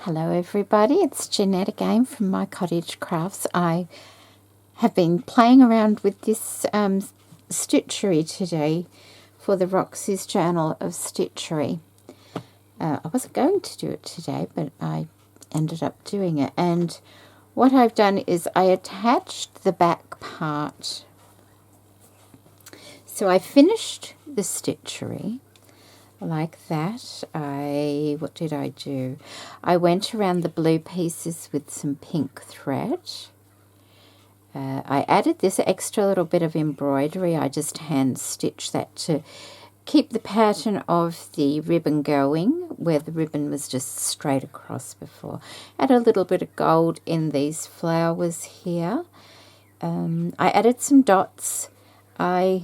Hello everybody, it's Jeanette again from my Cottage Crafts. I have been playing around with this Stitchery today for the Roxy's Journal of Stitchery. I wasn't going to do it today, but I ended up doing it. And what I've done is I attached the back part. So I finished the Stitchery like that. What did I do? I went around the blue pieces with some pink thread. I added this extra little bit of embroidery. I just hand stitched that to keep the pattern of the ribbon going, where the ribbon was just straight across before. Add a little bit of gold in these flowers here. I added some dots. I've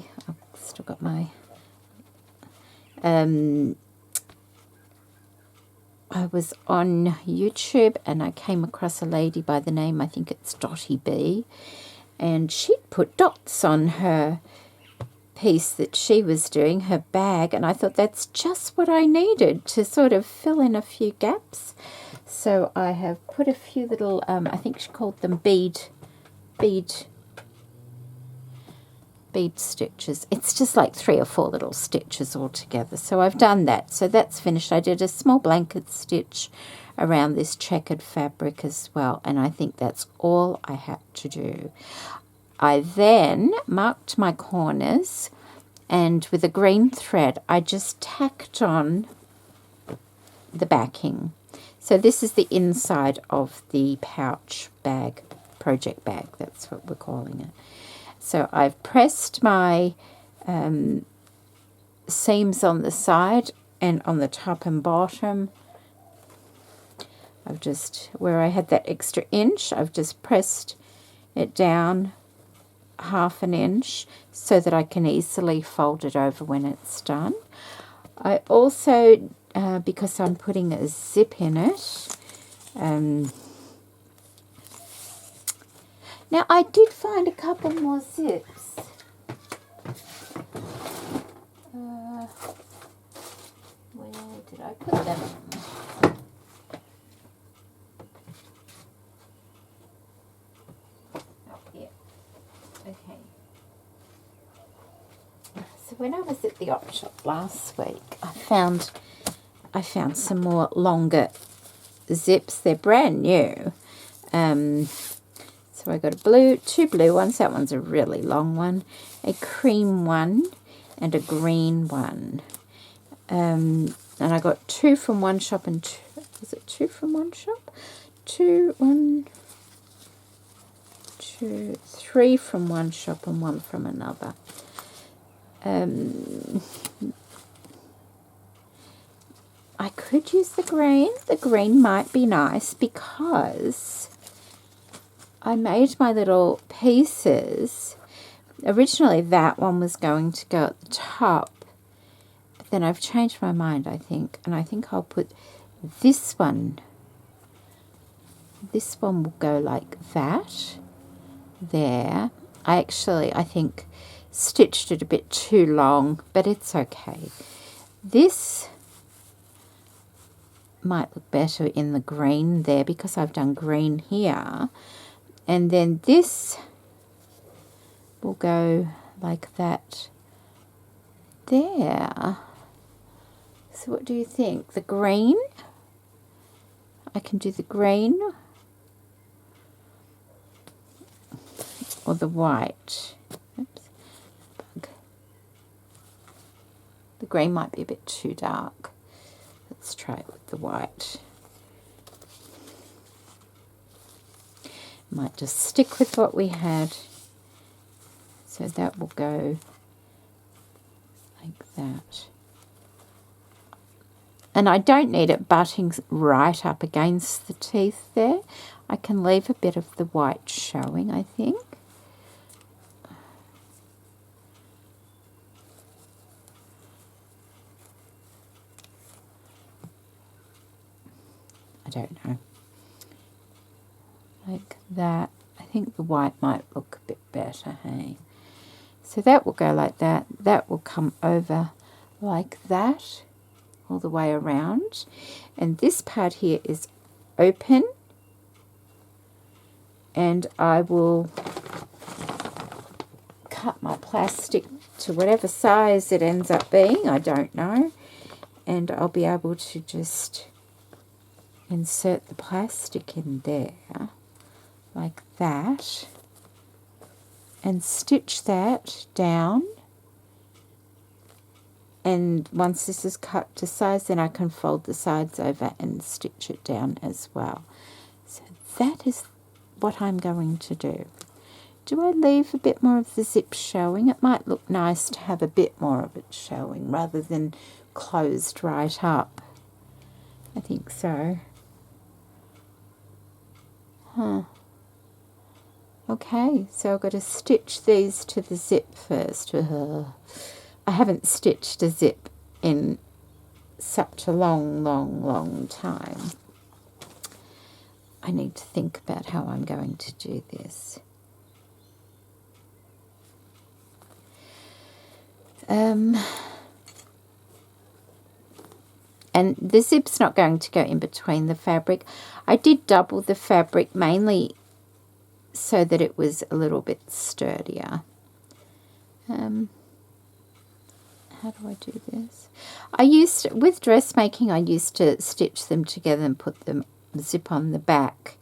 still got my I was on YouTube and I came across a lady by the name, I think it's Dottie B, and she'd put dots on her piece that she was doing, her bag, and I thought that's just what I needed to sort of fill in a few gaps. So I have put a few little, I think she called them bead stitches. It's just like 3 or 4 little stitches all together. So I've done that. So that's finished. I did a small blanket stitch around this checkered fabric as well, and I think that's all I had to do. I then marked my corners, and with a green thread I just tacked on the backing. So this is the inside of the pouch bag, project bag, that's what we're calling it. So I've pressed my seams on the side and on the top and bottom. I've just, where I had that extra inch, I've just pressed it down 1/2 inch so that I can easily fold it over when it's done. I also, because I'm putting a zip in it, now, I did find a couple more zips. Where did I put them? Oh, yeah. Okay. So when I was at the op shop last week, I found some more longer zips. They're brand new. So I got two blue ones. That one's a really long one, a cream one, and a green one. And I got 2 from one shop and 2. Was it 2 from one shop? 3 from one shop and 1 from another. I could use the green. The green might be nice because I made my little pieces. Originally that one was going to go at the top, but then I've changed my mind, I think, and I think I'll put this one. This one will go like that, there. I think, stitched it a bit too long, but it's okay. This might look better in the green there because I've done green here. And then this will go like that there. So what do you think? The green? I can do the green or the white. Oops. Bug. The green might be a bit too dark. Let's try it with the white. Might just stick with what we had. So that will go like that. And I don't need it butting right up against the teeth there. I can leave a bit of the white showing, I think. I don't know. Like that. I think the white might look a bit better, hey? So that will go like that. That will come over like that all the way around. And this part here is open, and I will cut my plastic to whatever size it ends up being, I don't know, and I'll be able to just insert the plastic in there like that and stitch that down. And once this is cut to size, then I can fold the sides over and stitch it down as well. So that is what I'm going to do. Do I leave a bit more of the zip showing? It might look nice to have a bit more of it showing rather than closed right up. I think so. Okay, so I've got to stitch these to the zip first. I haven't stitched a zip in such a long time. I need to think about how I'm going to do this. And the zip's not going to go in between the fabric. I did double the fabric mainly so that it was a little bit sturdier. How do I do this? With dressmaking, I used to stitch them together and put the zip on the back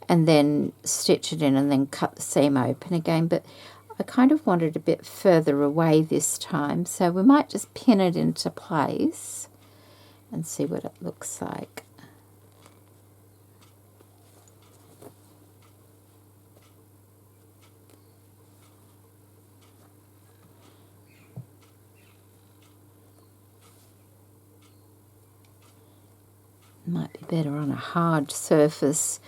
and then stitch it in and then cut the seam open again. But I kind of wanted a bit further away this time, so we might just pin it into place and see what it looks like. Might be better on a hard surface.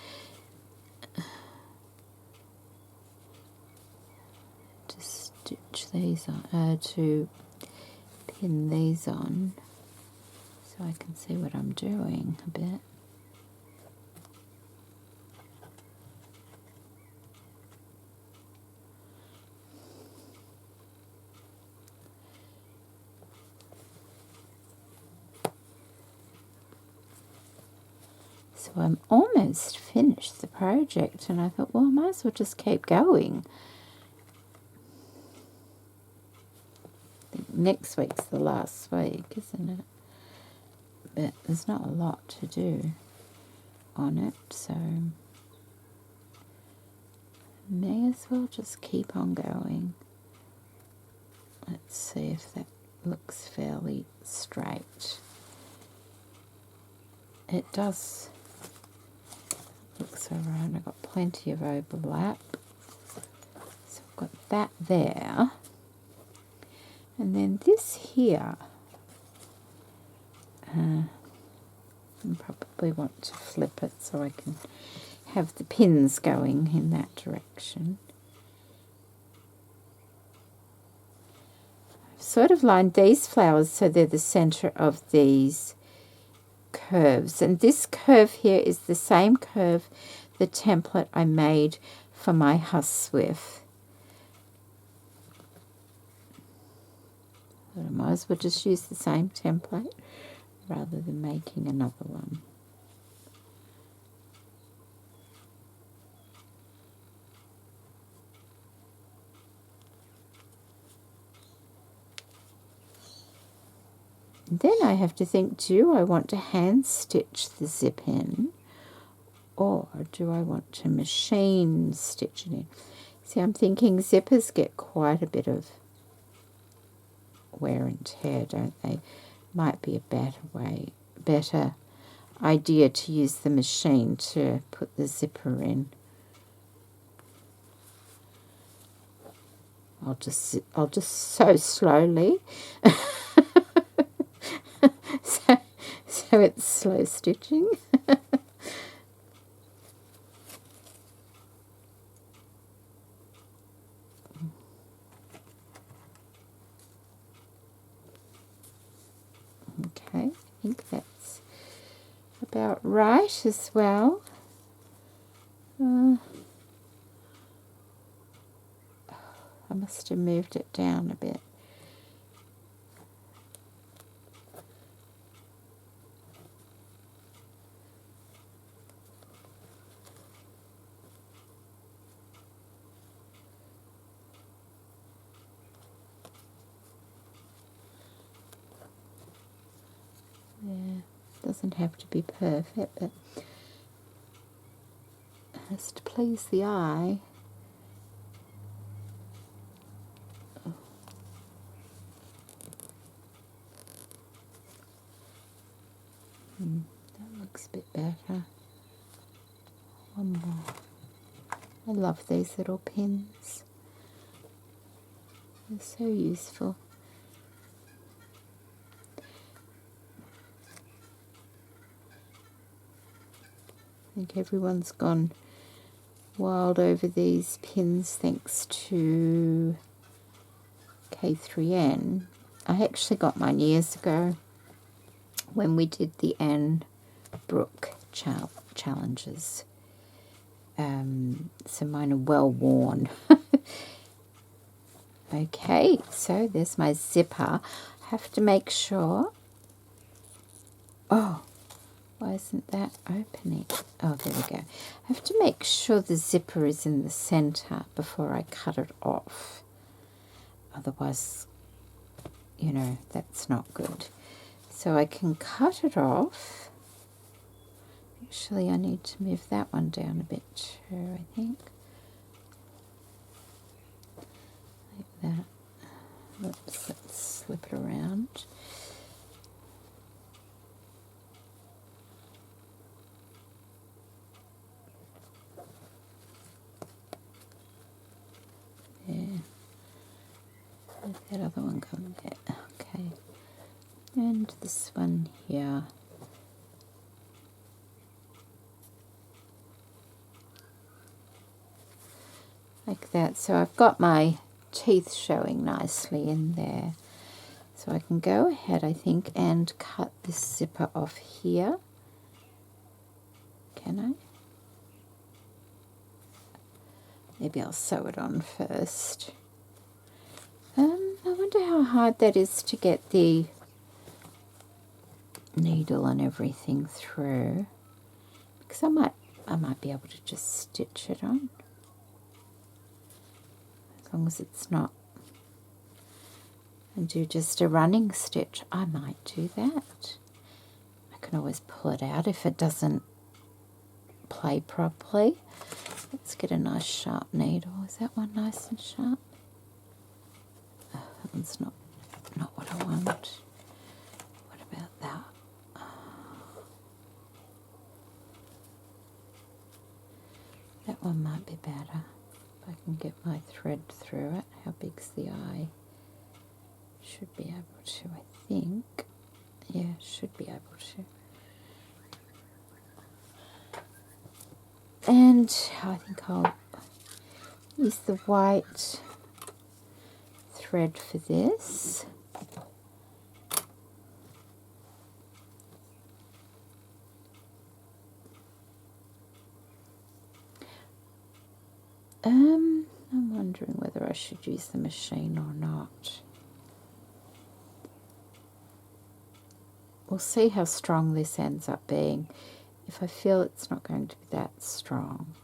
To stitch these on, to pin these on, so I can see what I'm doing a bit. So I'm almost finished the project, and I thought, well, I might as well just keep going. I think next week's the last week, isn't it? But there's not a lot to do on it, so may as well just keep on going. Let's see if that looks fairly straight. It does. Looks alright. I've got plenty of overlap. So I've got that there. And then this here, I probably want to flip it so I can have the pins going in that direction. I've sort of lined these flowers so they're the center of these curves, and this curve here is the same curve, the template I made for my huswife. But I might as well just use the same template rather than making another one. Then I have to think, do I want to hand stitch the zip in, or do I want to machine stitch it in? See, I'm thinking zippers get quite a bit of wear and tear, don't they? Might be a better idea to use the machine to put the zipper in. I'll just sew slowly. so it's slow stitching. Okay, I think that's about right as well. I must have moved it down a bit. Yeah, doesn't have to be perfect, but it has to please the eye. That looks a bit better. One more. I love these little pins. They're so useful. I think everyone's gone wild over these pins thanks to K3N. I actually got mine years ago when we did the Anne Brooke challenges. So mine are well worn. Okay, so there's my zipper. I have to make sure. Oh, why isn't that opening? Oh, there we go. I have to make sure the zipper is in the center before I cut it off. Otherwise, you know, that's not good. So I can cut it off. Actually, I need to move that one down a bit too, I think. Like that. Oops, let's slip it around. Yeah. Where's that other one coming there? Okay. And this one here. Like that. So I've got my teeth showing nicely in there. So I can go ahead, I think, and cut this zipper off here. Can I? Maybe I'll sew it on first. I wonder how hard that is to get the needle and everything through. Because I might be able to just stitch it on. As long as it's not, and do just a running stitch. I might do that. I can always pull it out if it doesn't play properly. Let's get a nice sharp needle. Is that one nice and sharp? Oh, that one's not what I want. What about that? That one might be better. If I can get my thread through it. How big's the eye? Should be able to, I think. Yeah, should be able to. And I think I'll use the white thread for this. I'm wondering whether I should use the machine or not. We'll see how strong this ends up being. If I feel it's not going to be that strong,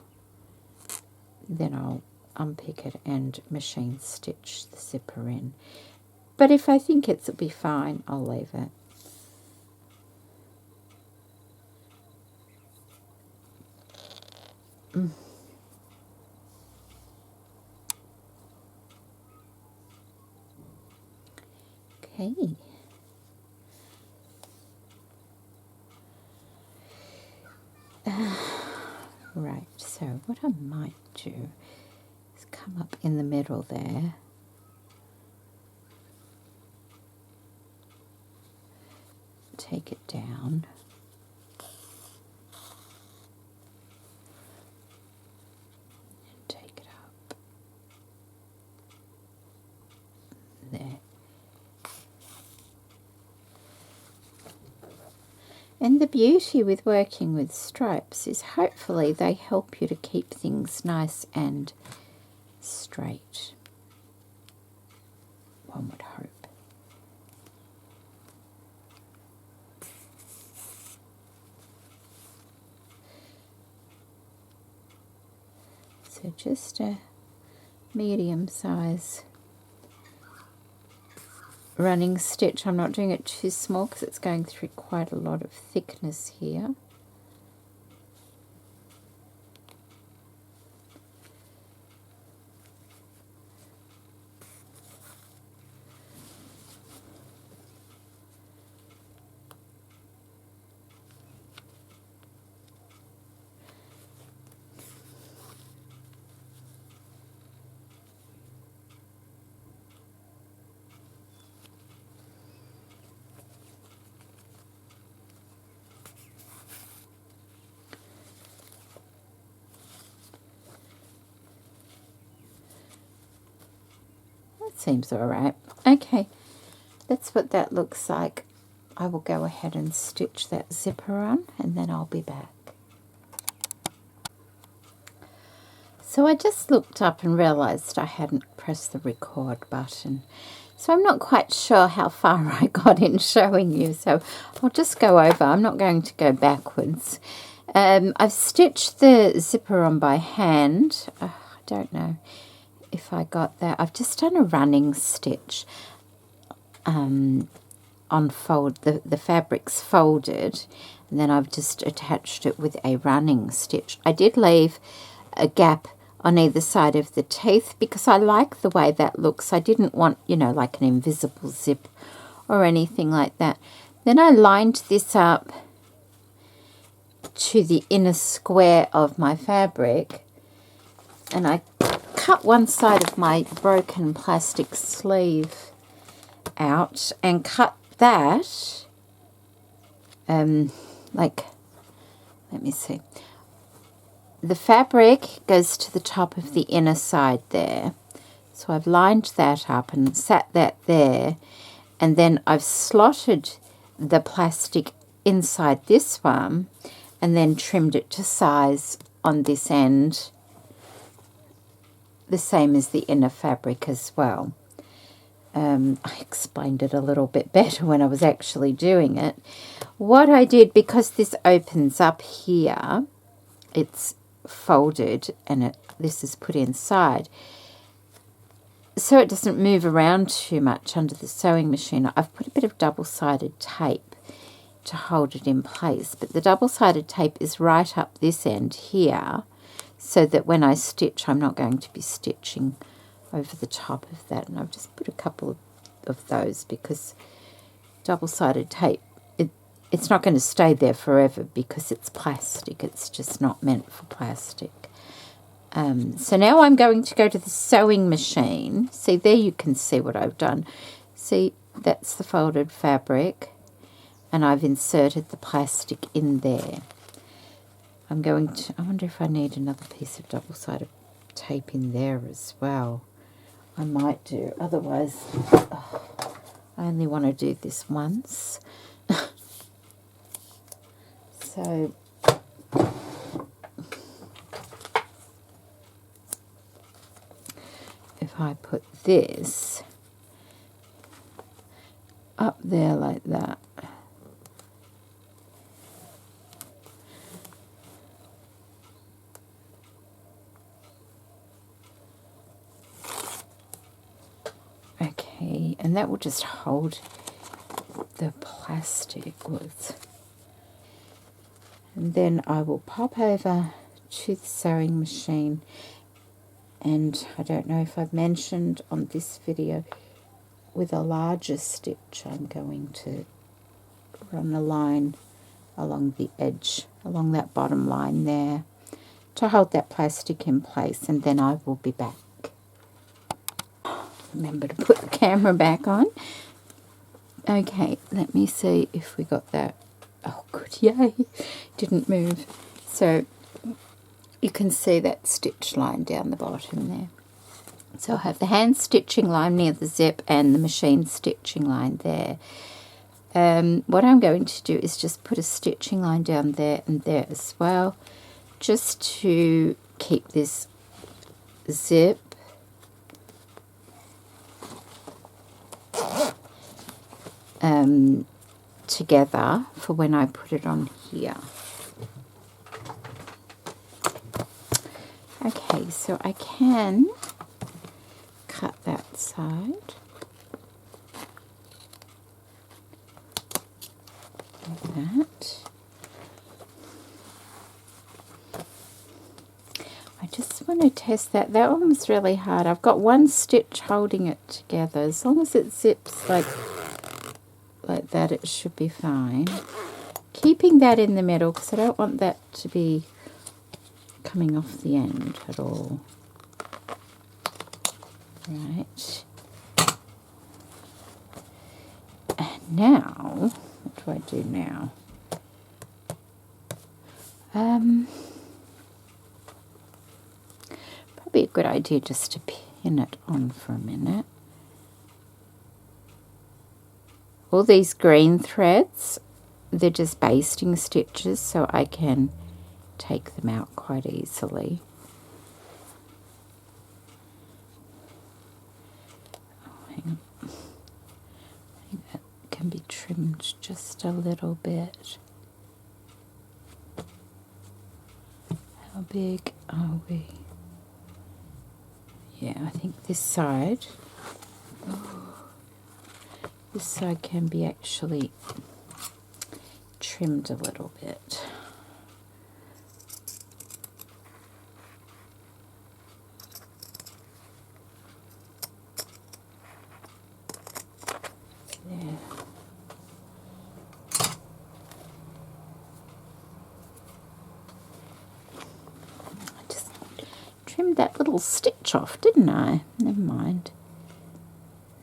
then I'll unpick it and machine stitch the zipper in. But if I think it'll be fine, I'll leave it. Okay. Right, so what I might do is come up in the middle there. Take it down. And take it up. There. And the beauty with working with stripes is hopefully they help you to keep things nice and straight. One would hope. So just a medium size running stitch. I'm not doing it too small because it's going through quite a lot of thickness here. Seems all right. Okay, that's what that looks like. I will go ahead and stitch that zipper on and then I'll be back. So I just looked up and realised I hadn't pressed the record button. So I'm not quite sure how far I got in showing you, so I'll just go over. I'm not going to go backwards. I've stitched the zipper on by hand. I don't know if I got that. I've just done a running stitch on the fabric's folded, and then I've just attached it with a running stitch. I did leave a gap on either side of the teeth because I like the way that looks. I didn't want, you know, like an invisible zip or anything like that. Then I lined this up to the inner square of my fabric, and I cut one side of my broken plastic sleeve out and cut that like, let me see, the fabric goes to the top of the inner side there, so I've lined that up and sat that there, and then I've slotted the plastic inside this one and then trimmed it to size on this end, the same as the inner fabric as well. I explained it a little bit better when I was actually doing it. What I did, because this opens up here, it's folded and this is put inside, so it doesn't move around too much under the sewing machine. I've put a bit of double-sided tape to hold it in place, but the double-sided tape is right up this end here, so that when I stitch, I'm not going to be stitching over the top of that. And I've just put a couple of those because double-sided tape, it's not going to stay there forever because it's plastic. It's just not meant for plastic. So now I'm going to go to the sewing machine. See, there you can see what I've done. See, that's the folded fabric, and I've inserted the plastic in there. I wonder if I need another piece of double-sided tape in there as well. I might do, otherwise I only want to do this once. So if I put this up there like that, okay, and that will just hold the plastic with. And then I will pop over to the sewing machine, and I don't know if I've mentioned on this video, with a larger stitch I'm going to run a line along the edge, along that bottom line there, to hold that plastic in place, and then I will be back. Remember to put the camera back on. Okay, let me see if we got that. Oh, good, yay, didn't move. So you can see that stitch line down the bottom there. So I have the hand stitching line near the zip and the machine stitching line there. What I'm going to do is just put a stitching line down there and there as well, just to keep this zip together for when I put it on here. Okay, so I can cut that side. that. I just want to test that. That one was really hard. I've got one stitch holding it together. As long as it zips like that, it should be fine. Keeping that in the middle because I don't want that to be coming off the end at all. Right. And now, what do I do now? Probably a good idea just to pin it on for a minute. All these green threads, they're just basting stitches, so I can take them out quite easily. Oh, hang on. I think that can be trimmed just a little bit. How big are we? Yeah, I think this side, this side can be actually trimmed a little bit. There. I just trimmed that little stitch off, didn't I? Never mind.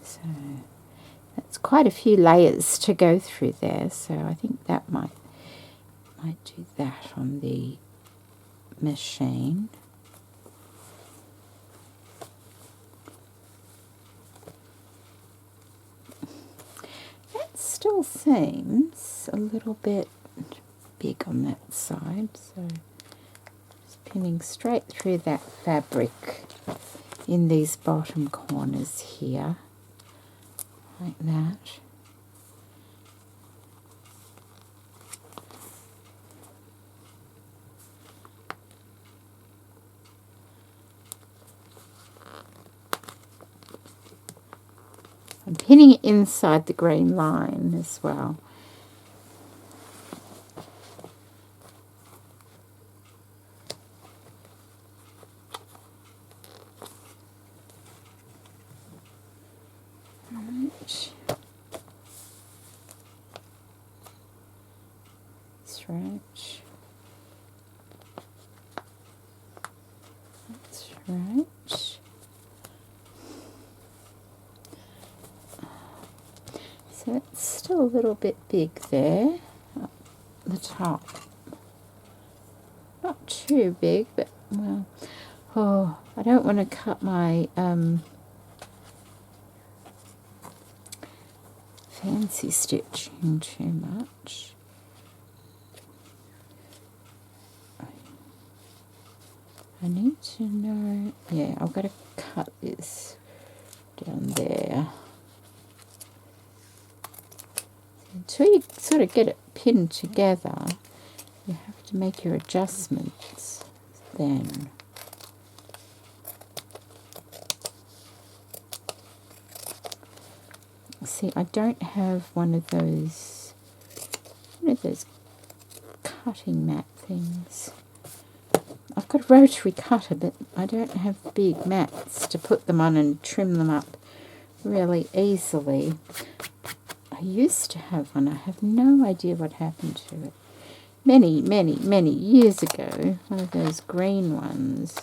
So that's quite a few layers to go through there, so I think that might do that on the machine. That still seems a little bit big on that side, so just pinning straight through that fabric in these bottom corners here, like that. I'm pinning it inside the green line as well. Right. That's right. That's right. So it's still a little bit big there at the top. Not too big, but well, oh, I don't want to cut my fancy stitching too much. I need to know, yeah, I've got to cut this down there. Until you sort of get it pinned together, you have to make your adjustments then. See, I don't have one of those cutting mat things. I've got a rotary cutter, but I don't have big mats to put them on and trim them up really easily. I used to have one. I have no idea what happened to it. Many, many, many years ago, one of those green ones.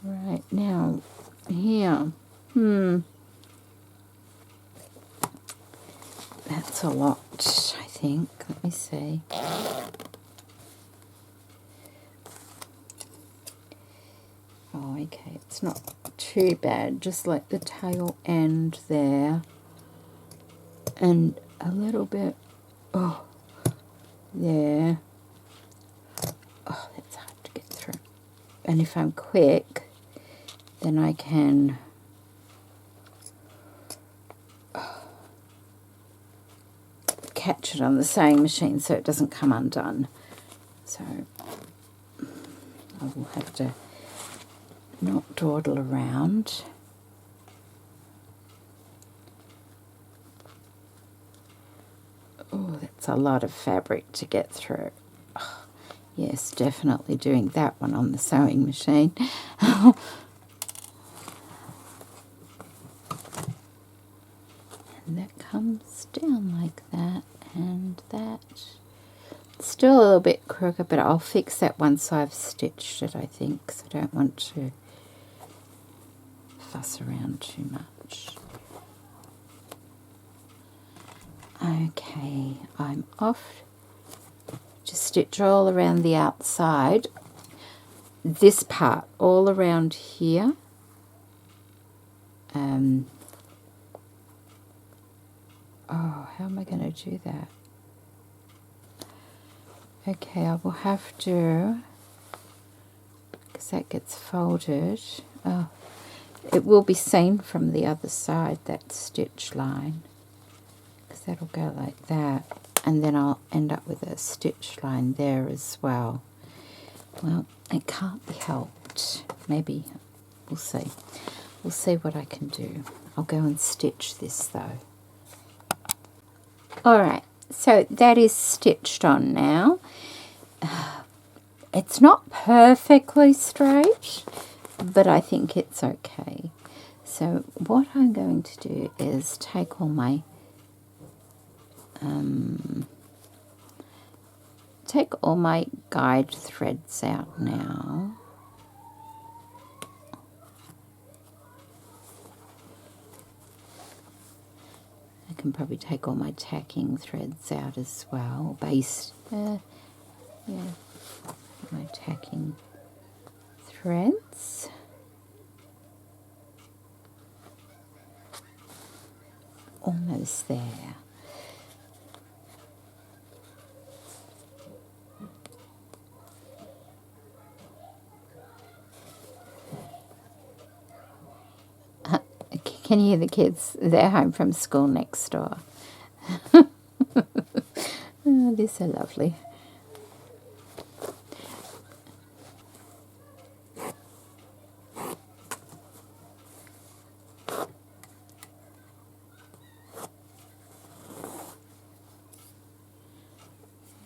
Right, now, here. That's a lot, I think. Let me see. Oh, okay, it's not too bad. Just like the tail end there. And a little bit, oh, there. Oh, that's hard to get through. And if I'm quick, then I can catch it on the sewing machine so it doesn't come undone. So I will have to not dawdle around. It's a lot of fabric to get through. Oh, yes, definitely doing that one on the sewing machine. And that comes down like that, and that. Still a little bit crooked, but I'll fix that once I've stitched it, I think, because I don't want to fuss around too much. Okay, I'm off to stitch all around the outside. This part, all around here. Oh, how am I going to do that? Okay, I will have to, because that gets folded. Oh, it will be seen from the other side, that stitch line, because that'll go like that, and then I'll end up with a stitch line there as well. Well, it can't be helped. Maybe, we'll see. We'll see what I can do. I'll go and stitch this though. Alright, so that is stitched on now. It's not perfectly straight, but I think it's okay. So what I'm going to do is take all my guide threads out now. I can probably take all my tacking threads out as well. Yeah, my tacking threads. Almost there. Can you hear the kids? They're home from school next door. Oh, they're so lovely.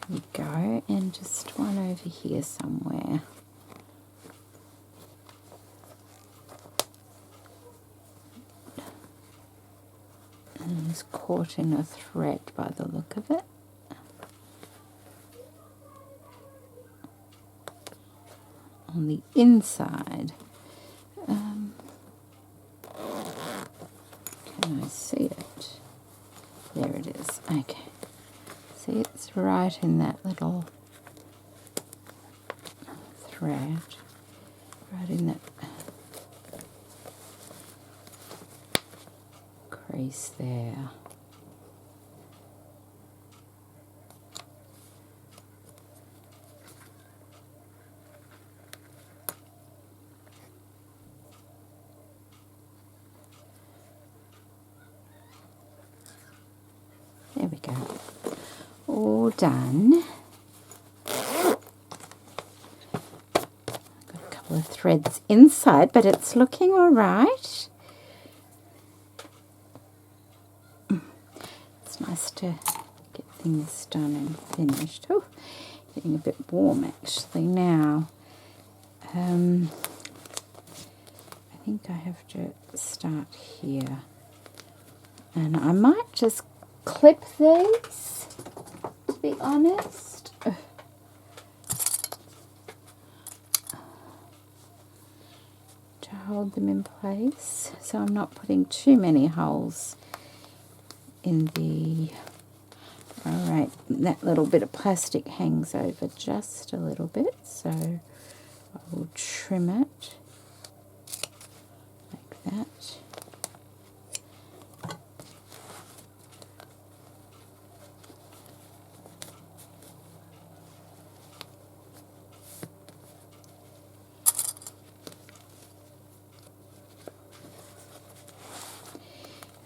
There we go, and just one over here somewhere. And it's caught in a thread by the look of it. On the inside. Can I see it? There it is. Okay. See, it's right in that little thread. Right in that crease there. There we go. All done. Got a couple of threads inside, but it's looking all right. It's nice to get things done and finished. Oh, getting a bit warm actually now. I think I have to start here. And I might just clip these, to be honest. To hold them in place, so I'm not putting too many holes in the... Alright, that little bit of plastic hangs over just a little bit, so I will trim it like that.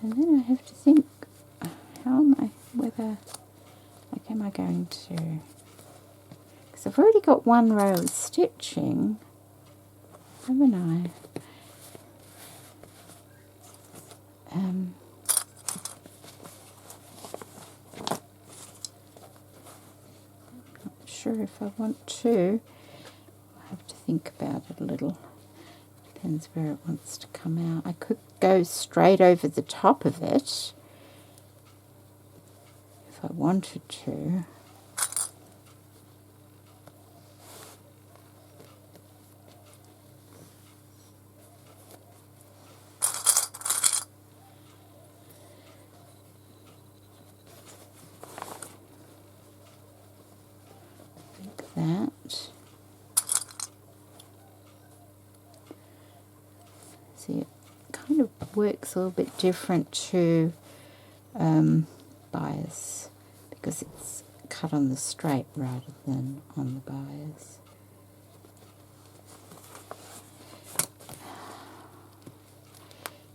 And then I have to think, how am I, whether, like, am I going to, because I've already got one row of stitching, haven't I? sure if I want to. I have to think about it a little. Depends where it wants to come out. I could go straight over the top of it if I wanted to. Like that. See, it kind of works a little bit different to bias because it's cut on the straight rather than on the bias.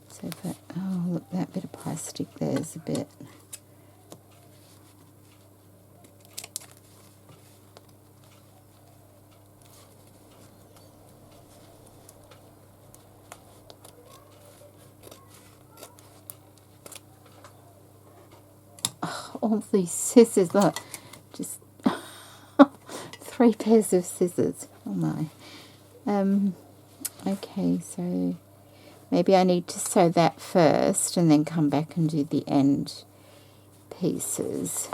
So that, oh look, that bit of plastic there's a bit. All these scissors, look, just 3 pairs of scissors. Oh my. Okay, so maybe I need to sew that first and then come back and do the end pieces.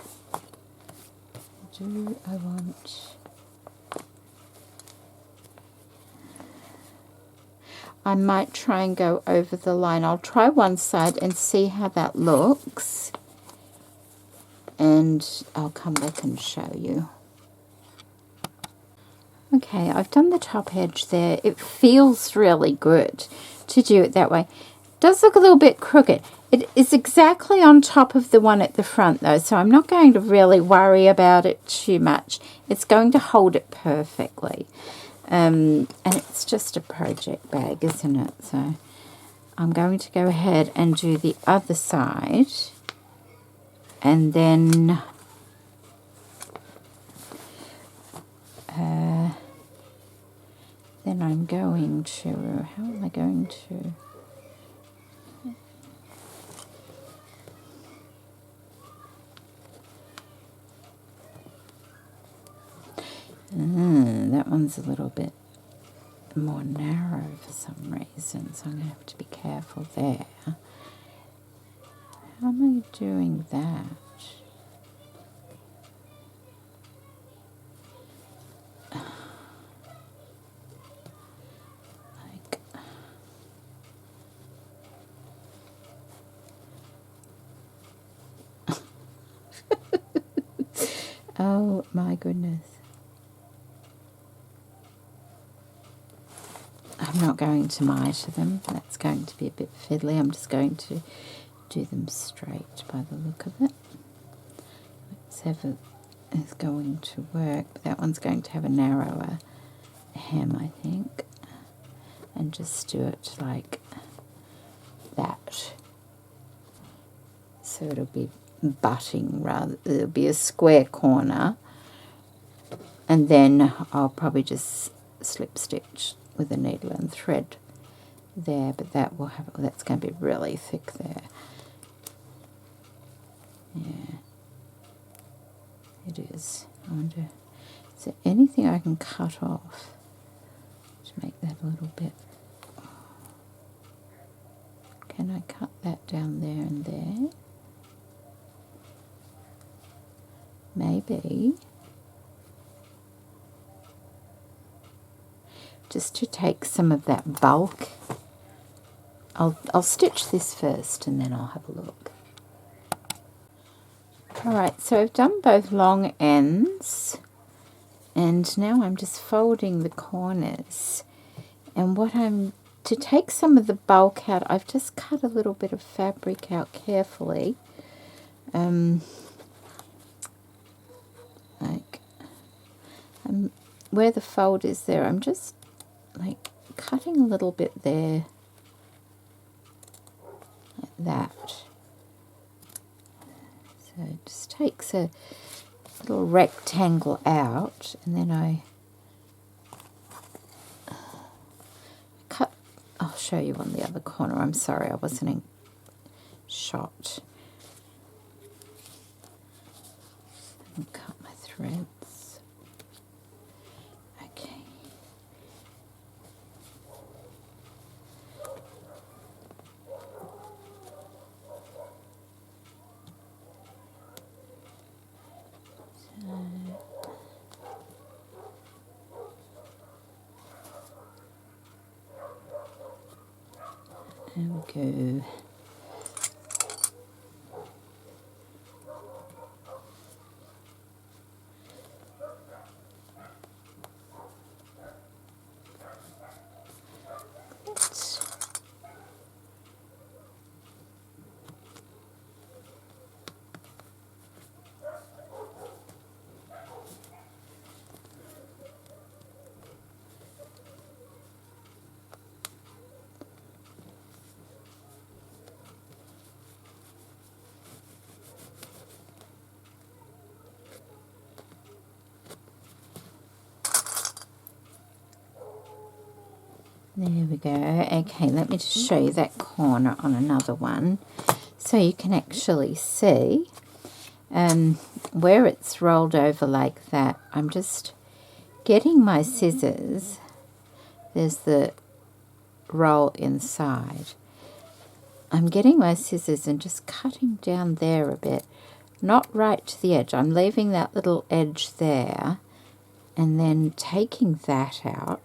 Do I want... I might try and go over the line. I'll try one side and see how that looks. And I'll come back and show you. Okay, I've done the top edge there. It feels really good to do it that way. It does look a little bit crooked. It is exactly on top of the one at the front though, so I'm not going to really worry about it too much. It's going to hold it perfectly. And it's just a project bag, isn't it? So I'm going to go ahead and do the other side. And then I'm going to, how am I going to? That one's a little bit more narrow for some reason, so I'm going to have to be careful there. How am I doing that? Like, oh my goodness. I'm not going to miter them. That's going to be a bit fiddly. I'm just going to do them straight by the look of it. Seven is going to work, but that one's going to have a narrower hem, I think. And just do it like that. So it'll be butting rather, it'll be a square corner. And then I'll probably just slip stitch with a needle and thread there, but that will have, that's going to be really thick there. Yeah, it is. I wonder, is there anything I can cut off to make that a little bit? Can I cut that down there and there? Maybe. Just to take some of that bulk. I'll stitch this first and then I'll have a look. Alright, so I've done both long ends and now I'm just folding the corners. And what I'm, to take some of the bulk out, I've just cut a little bit of fabric out carefully. Where the fold is there, I'm just like cutting a little bit there, like that. So it just takes a little rectangle out, and then I cut. I'll show you on the other corner. I'm sorry, I wasn't in shot. And cut my threads. There we go. There we go. Okay, let me just show you that corner on another one so you can actually see where it's rolled over like that. I'm just getting my scissors. There's the roll inside. I'm getting my scissors and just cutting down there a bit, not right to the edge. I'm leaving that little edge there and then taking that out,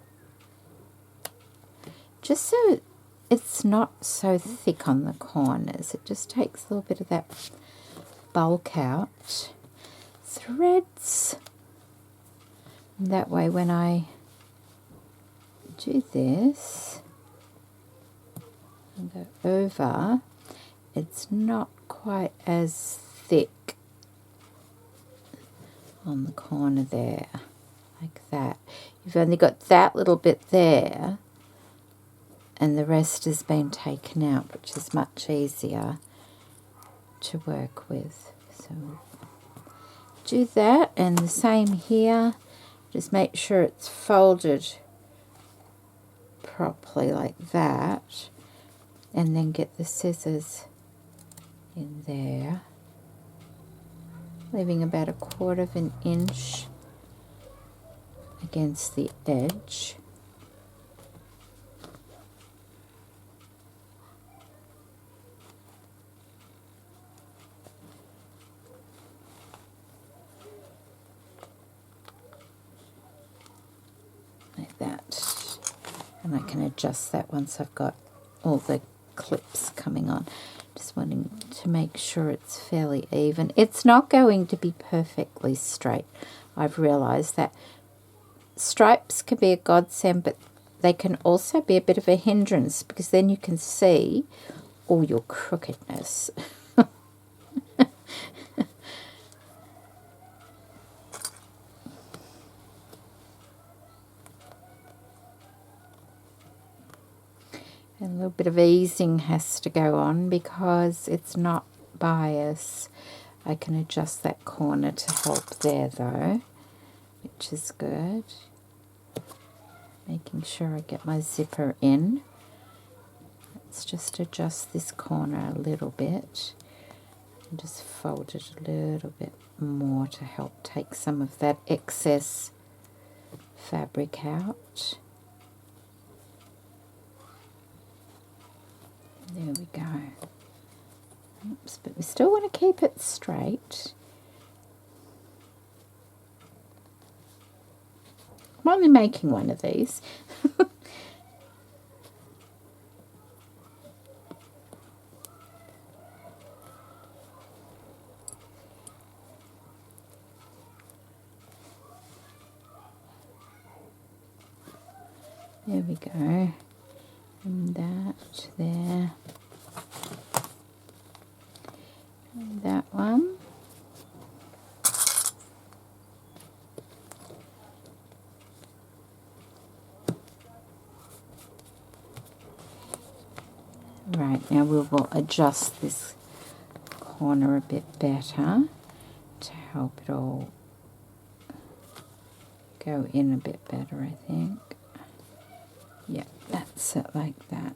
just so it's not so thick on the corners. It just takes a little bit of that bulk out. Threads. And that way when I do this and go over, it's not quite as thick on the corner there, like that. You've only got that little bit there, and the rest has been taken out, which is much easier to work with. So do that, and the same here. Just make sure it's folded properly like that, and then get the scissors in there, leaving about 1/4 of an inch against the edge. Like that. And I can adjust that once I've got all the clips coming on. Just wanting to make sure it's fairly even. It's not going to be perfectly straight. I've realized that stripes can be a godsend, but they can also be a bit of a hindrance, because then you can see all your crookedness. And a little bit of easing has to go on because it's not bias. I can adjust that corner to help there though, which is good. Making sure I get my zipper in. Let's just adjust this corner a little bit and just fold it a little bit more to help take some of that excess fabric out. There we go. Oops, but we still want to keep it straight. I'm only making one of these. There we go. And that there. And that one. Right, now we will adjust this corner a bit better to help it all go in a bit better, I think. Yeah, that's it, like that.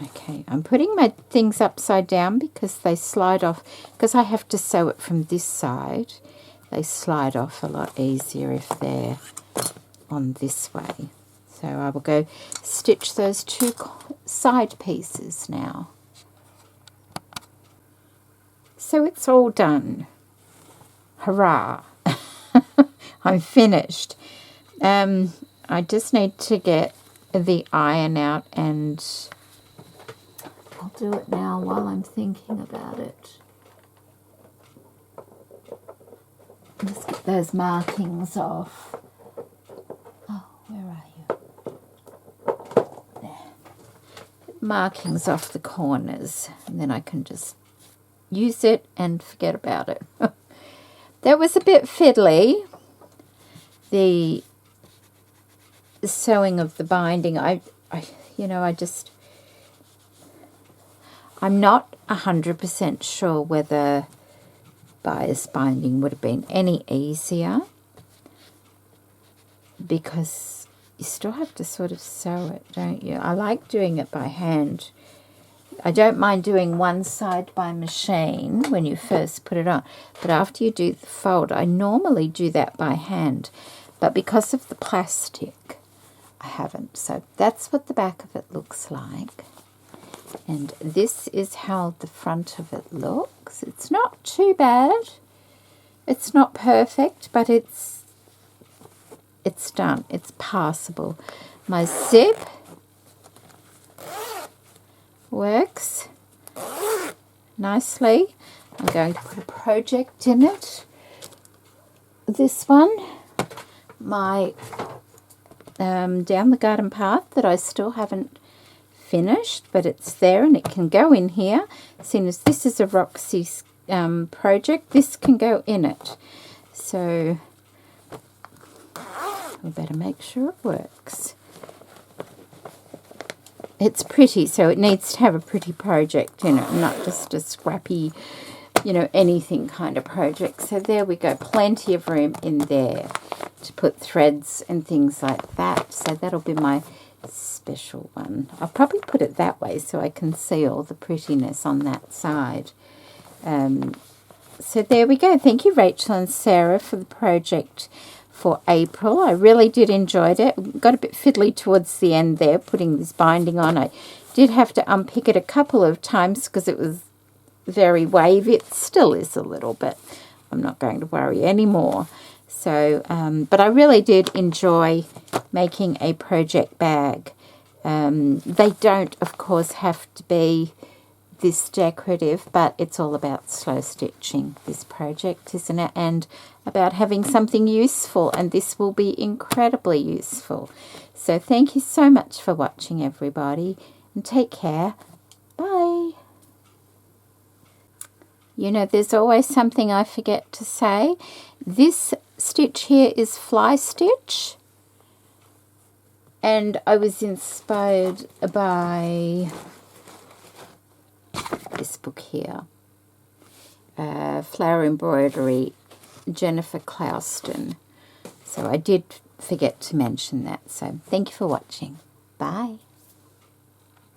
Okay, I'm putting my things upside down because they slide off, because I have to sew it from this side. They slide off a lot easier if they're on this way. So I will go stitch those two side pieces now. So it's all done. Hurrah! I'm finished. I just need to get the iron out, and I'll do it now while I'm thinking about it. Just get those markings off. Oh, where are you? There. Markings off the corners, and then I can just use it and forget about it. That was a bit fiddly, the sewing of the binding. I'm not 100% sure whether bias binding would have been any easier, because you still have to sort of sew it, don't you? I like doing it by hand. I don't mind doing one side by machine when you first put it on, but after you do the fold, I normally do that by hand, but because of the plastic, I haven't. So that's what the back of it looks like, and this is how the front of it looks. It's not too bad. It's not perfect, but it's done. It's passable. My zip works nicely. I'm going to put a project in it. This one, my down the garden path that I still haven't finished, but it's there and it can go in here. Seeing as this is a Roxy project, this can go in it. So we better make sure it works. It's pretty, so it needs to have a pretty project in it, not just a scrappy, anything kind of project. So there we go, plenty of room in there to put threads and things like that. So that'll be my special one. I'll probably put it that way so I can see all the prettiness on that side. So there we go. Thank you, Rachel and Sarah, for the project for April. I really did enjoy it. Got a bit fiddly towards the end there, putting this binding on. I did have to unpick it a couple of times because it was very wavy. It still is a little bit. I'm not going to worry anymore. So, but I really did enjoy making a project bag. They don't, of course, have to be this decorative, but it's all about slow stitching, this project, isn't it? And about having something useful, and this will be incredibly useful. So thank you so much for watching, everybody, and take care. Bye. There's always something I forget to say. This stitch here is fly stitch, and I was inspired by this book here, Flower Embroidery, Jennifer Clouston. So I did forget to mention that. So thank you for watching. Bye.